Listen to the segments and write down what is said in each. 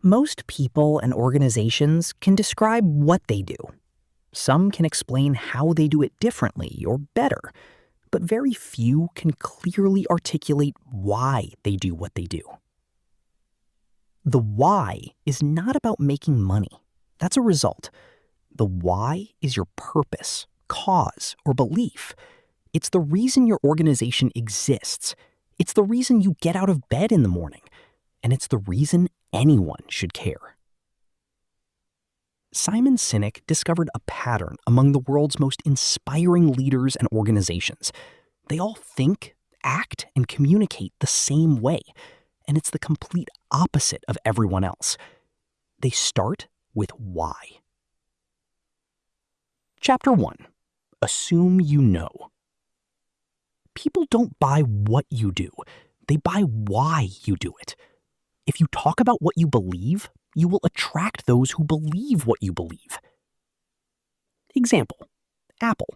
Most people and organizations can describe what they do. Some can explain how they do it differently or better, but very few can clearly articulate why they do what they do. The why is not about making money. That's a result. The why is your purpose, cause, or belief. It's the reason your organization exists. It's the reason you get out of bed in the morning. And it's the reason anyone should care. Simon Sinek discovered a pattern among the world's most inspiring leaders and organizations. They all think, act, and communicate the same way, and it's the complete opposite of everyone else. They start with why. Chapter 1. Assume you know. People don't buy what you do. They buy why you do it. If you talk about what you believe, you will attract those who believe what you believe. Example, Apple.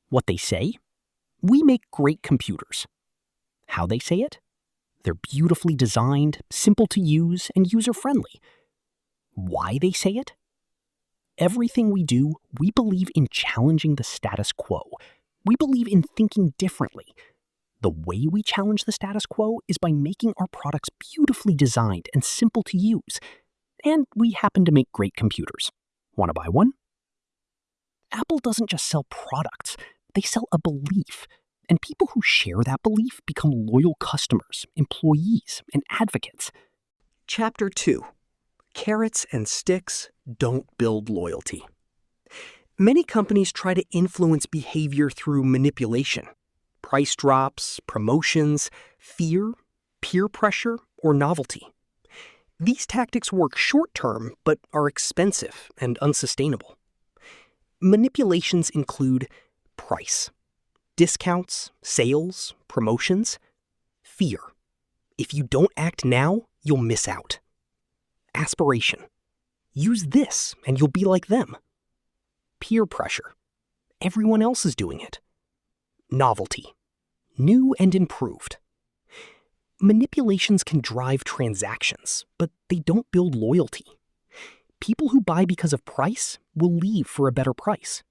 What they say? We make great computers. How they say it? They're beautifully designed, simple to use, and user-friendly. Why they say it? Everything we do, we believe in challenging the status quo. We believe in thinking differently. The way we challenge the status quo is by making our products beautifully designed and simple to use. And we happen to make great computers. Want to buy one? Apple doesn't just sell products, they sell a belief. And people who share that belief become loyal customers, employees, and advocates. Chapter 2. Carrots and sticks don't build loyalty. Many companies try to influence behavior through manipulation. Price drops, promotions, fear, peer pressure, or novelty. These tactics work short-term, but are expensive and unsustainable. Manipulations include price, discounts, sales, promotions, fear. If you don't act now, you'll miss out. Aspiration. Use this and you'll be like them. Peer pressure. Everyone else is doing it. Novelty. New and improved. Manipulations can drive transactions, but they don't build loyalty. People who buy because of price will leave for a better price.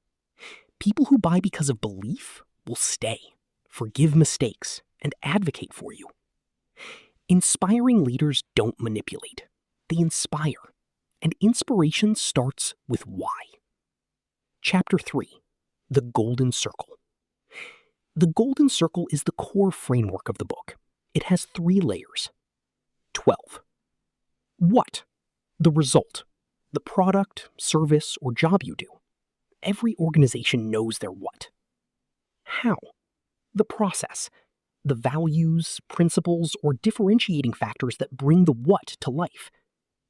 People who buy because of belief will stay, forgive mistakes, and advocate for you. Inspiring leaders don't manipulate. They inspire. And inspiration starts with why. Chapter 3. The Golden Circle. The Golden Circle is the core framework of the book. It has 3 layers. 12. What? The result. The product, service, or job you do. Every organization knows their what. How? The process. The values, principles, or differentiating factors that bring the what to life.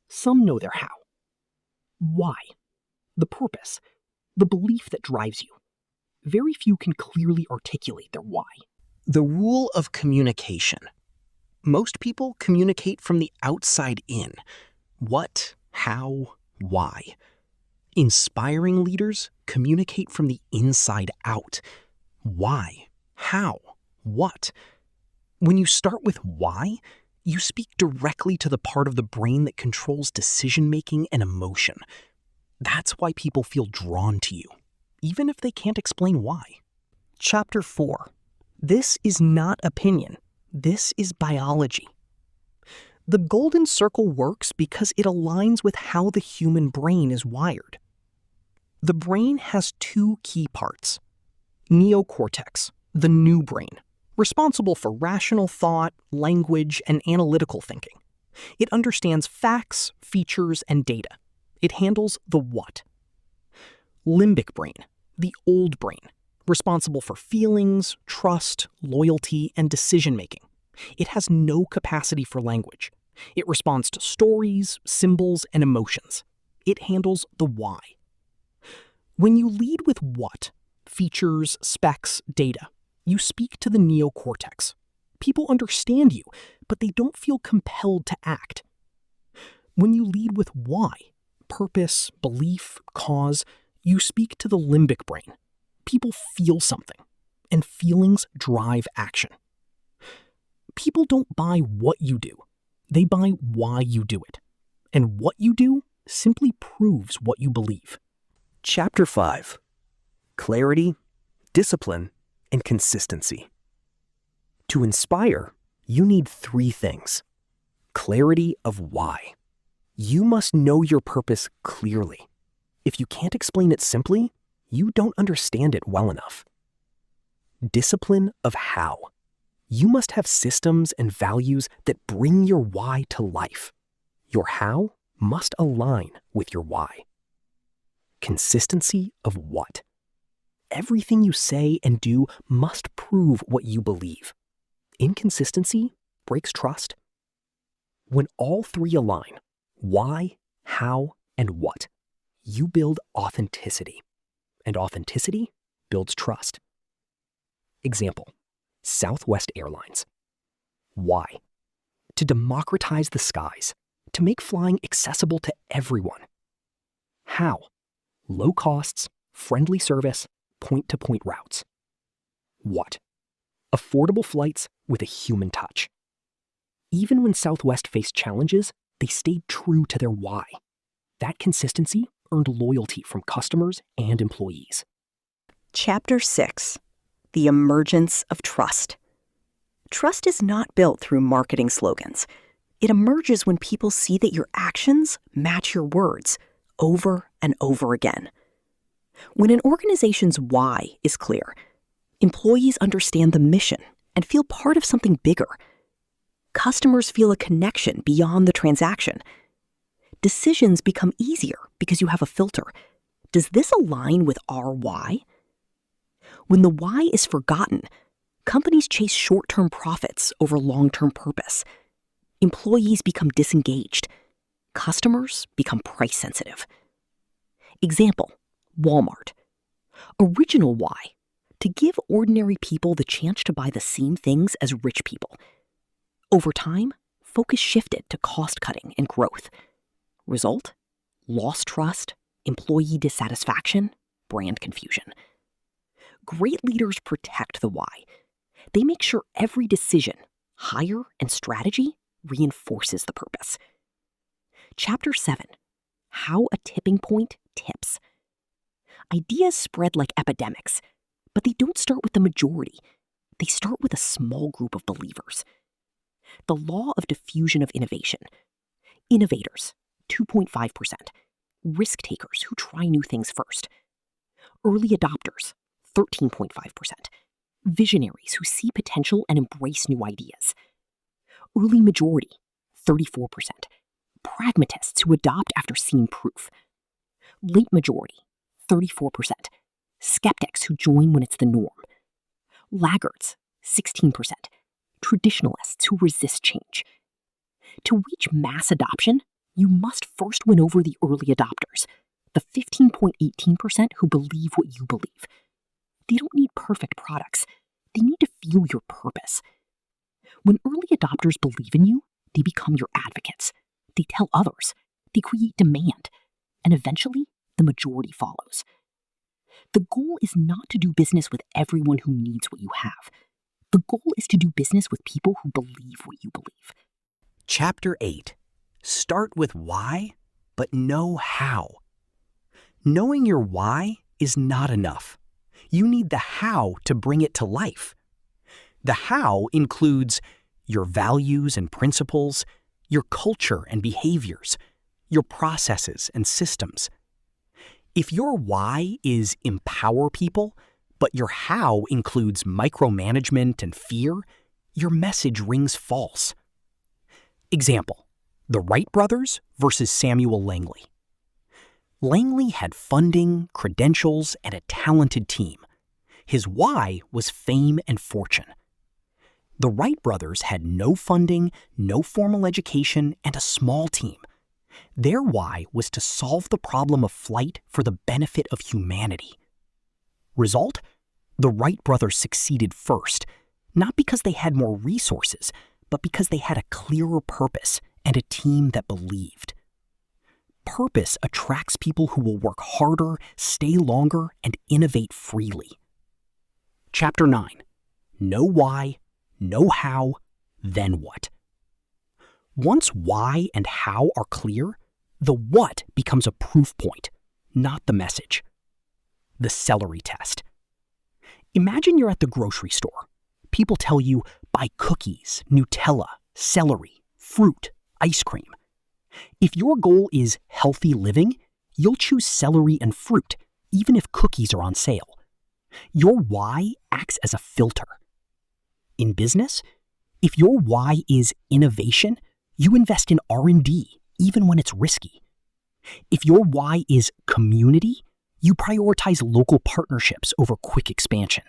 Some know their how. Why? The purpose. The belief that drives you. Very few can clearly articulate their why. The rule of communication. Most people communicate from the outside in. What, how, why. Inspiring leaders communicate from the inside out. Why, how, what. When you start with why, you speak directly to the part of the brain that controls decision-making and emotion. That's why people feel drawn to you, even if they can't explain why. Chapter 4. This is not opinion. This is biology. The Golden Circle works because it aligns with how the human brain is wired. The brain has 2 key parts. Neocortex, the new brain, responsible for rational thought, language, and analytical thinking. It understands facts, features, and data. It handles the what. Limbic brain, the old brain, responsible for feelings, trust, loyalty, and decision-making. It has no capacity for language. It responds to stories, symbols, and emotions. It handles the why. When you lead with what, features, specs, data, you speak to the neocortex. People understand you, but they don't feel compelled to act. When you lead with why, purpose, belief, cause, you speak to the limbic brain. People feel something, and feelings drive action. People don't buy what you do. They buy why you do it. And what you do simply proves what you believe. Chapter 5. Clarity, Discipline, and Consistency. To inspire, you need 3 things. Clarity of why. You must know your purpose clearly. If you can't explain it simply, you don't understand it well enough. Discipline of how. You must have systems and values that bring your why to life. Your how must align with your why. Consistency of what. Everything you say and do must prove what you believe. Inconsistency breaks trust. When all 3 align, why, how, and what, you build authenticity. And authenticity builds trust. Example, Southwest Airlines. Why? To democratize the skies, to make flying accessible to everyone. How? Low costs, friendly service, point-to-point routes. What? Affordable flights with a human touch. Even when Southwest faced challenges, they stayed true to their why. That consistency earned loyalty from customers and employees. Chapter 6. The Emergence of Trust. Trust is not built through marketing slogans. It emerges when people see that your actions match your words over and over again. When an organization's why is clear, employees understand the mission and feel part of something bigger. Customers feel a connection beyond the transaction. Decisions become easier because you have a filter. Does this align with our why? When the why is forgotten, companies chase short-term profits over long-term purpose. Employees become disengaged. Customers become price-sensitive. Example, Walmart. Original why: to give ordinary people the chance to buy the same things as rich people. Over time, focus shifted to cost-cutting and growth. Result? Lost trust, employee dissatisfaction, brand confusion. Great leaders protect the why. They make sure every decision, hire, and strategy reinforces the purpose. Chapter 7. How a tipping point tips. Ideas spread like epidemics, but they don't start with the majority. They start with a small group of believers. The law of diffusion of innovation. Innovators, 2.5%. Risk takers who try new things first. Early adopters, 13.5%. Visionaries who see potential and embrace new ideas. Early majority, 34%. Pragmatists who adopt after seeing proof. Late majority, 34%. Skeptics who join when it's the norm. Laggards, 16%. Traditionalists who resist change. To reach mass adoption, you must first win over the early adopters, the 15.18% who believe what you believe. They don't need perfect products. They need to feel your purpose. When early adopters believe in you, they become your advocates. They tell others. They create demand. And eventually, the majority follows. The goal is not to do business with everyone who needs what you have. The goal is to do business with people who believe what you believe. Chapter 8. Start with why, but know how. Knowing your why is not enough. You need the how to bring it to life. The how includes your values and principles, your culture and behaviors, your processes and systems. If your why is empower people, but your how includes micromanagement and fear, your message rings false. Example, the Wright brothers versus Samuel Langley. Langley had funding, credentials, and a talented team. His why was fame and fortune. The Wright brothers had no funding, no formal education, and a small team. Their why was to solve the problem of flight for the benefit of humanity. Result? The Wright brothers succeeded first, not because they had more resources, but because they had a clearer purpose and a team that believed. Purpose attracts people who will work harder, stay longer, and innovate freely. Chapter 9. Know why, know how, then what. Once why and how are clear, the what becomes a proof point, not the message. The celery test. Imagine you're at the grocery store. People tell you, buy cookies, Nutella, celery, fruit, ice cream. If your goal is healthy living, you'll choose celery and fruit, even if cookies are on sale. Your why acts as a filter. In business, if your why is innovation, you invest in R&D, even when it's risky. If your why is community, you prioritize local partnerships over quick expansion.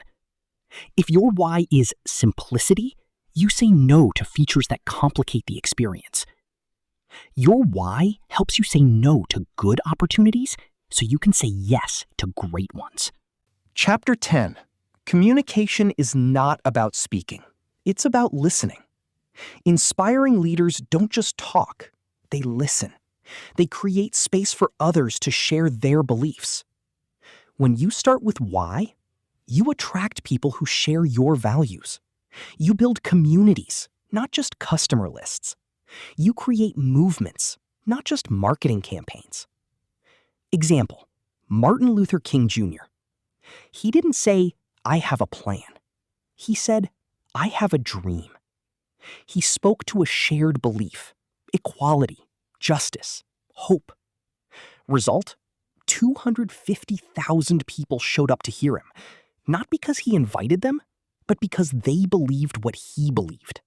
If your why is simplicity, you say no to features that complicate the experience. Your why helps you say no to good opportunities so you can say yes to great ones. Chapter 10. Communication is not about speaking. It's about listening. Inspiring leaders don't just talk, they listen. They create space for others to share their beliefs. When you start with why, you attract people who share your values. You build communities, not just customer lists. You create movements, not just marketing campaigns. Example, Martin Luther King Jr. He didn't say, I have a plan. He said, I have a dream. He spoke to a shared belief, equality, justice, hope. Result? 250,000 people showed up to hear him, not because he invited them, but because they believed what he believed.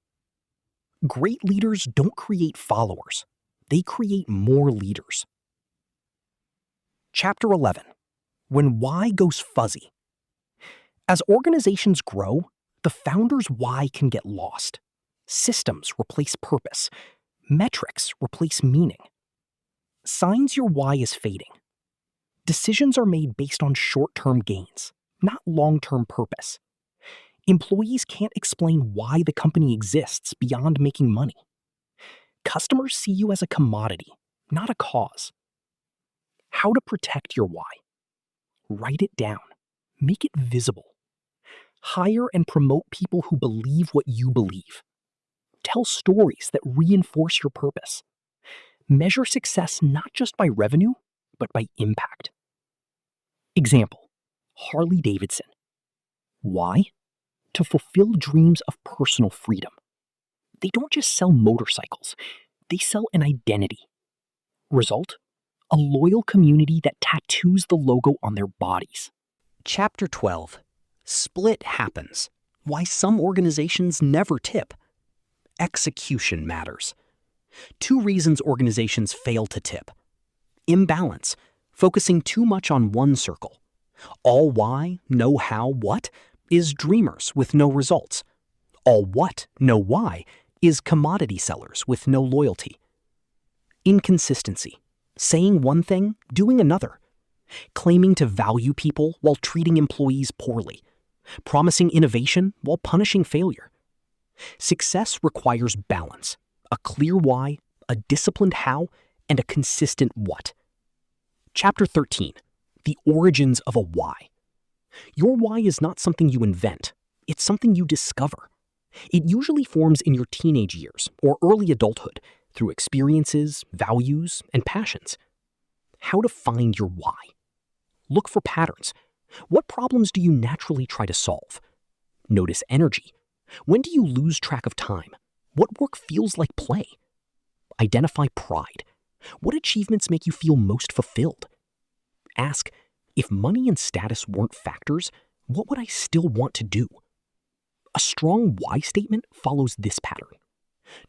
Great leaders don't create followers. They create more leaders. Chapter 11. When why goes fuzzy. As organizations grow, the founder's why can get lost. Systems replace purpose. Metrics replace meaning. Signs your why is fading. Decisions are made based on short-term gains, not long-term purpose. Employees can't explain why the company exists beyond making money. Customers see you as a commodity, not a cause. How to protect your why. Write it down. Make it visible. Hire and promote people who believe what you believe. Tell stories that reinforce your purpose. Measure success not just by revenue, but by impact. Example, Harley-Davidson. Why? To fulfill dreams of personal freedom. They don't just sell motorcycles, they sell an identity. Result? A loyal community that tattoos the logo on their bodies. Chapter 12. Split happens. Why some organizations never tip. Execution matters. 2 reasons organizations fail to tip. Imbalance, focusing too much on one circle. All why, no how, what is dreamers with no results. All what, no why is commodity sellers with no loyalty. Inconsistency, saying one thing, doing another. Claiming to value people while treating employees poorly. Promising innovation while punishing failure. Success requires balance, a clear why, a disciplined how, and a consistent what. Chapter 13. The origins of a why. Your why is not something you invent. It's something you discover. It usually forms in your teenage years or early adulthood through experiences, values, and passions. How to find your why. Look for patterns. What problems do you naturally try to solve? Notice energy. When do you lose track of time? What work feels like play? Identify pride. What achievements make you feel most fulfilled? Ask, if money and status weren't factors, what would I still want to do? A strong why statement follows this pattern.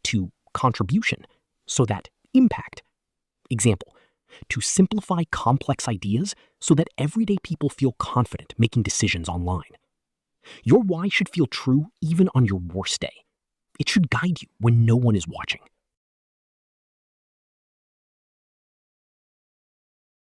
To contribution, so that impact. Example, to simplify complex ideas so that everyday people feel confident making decisions online. Your why should feel true even on your worst day. It should guide you when no one is watching.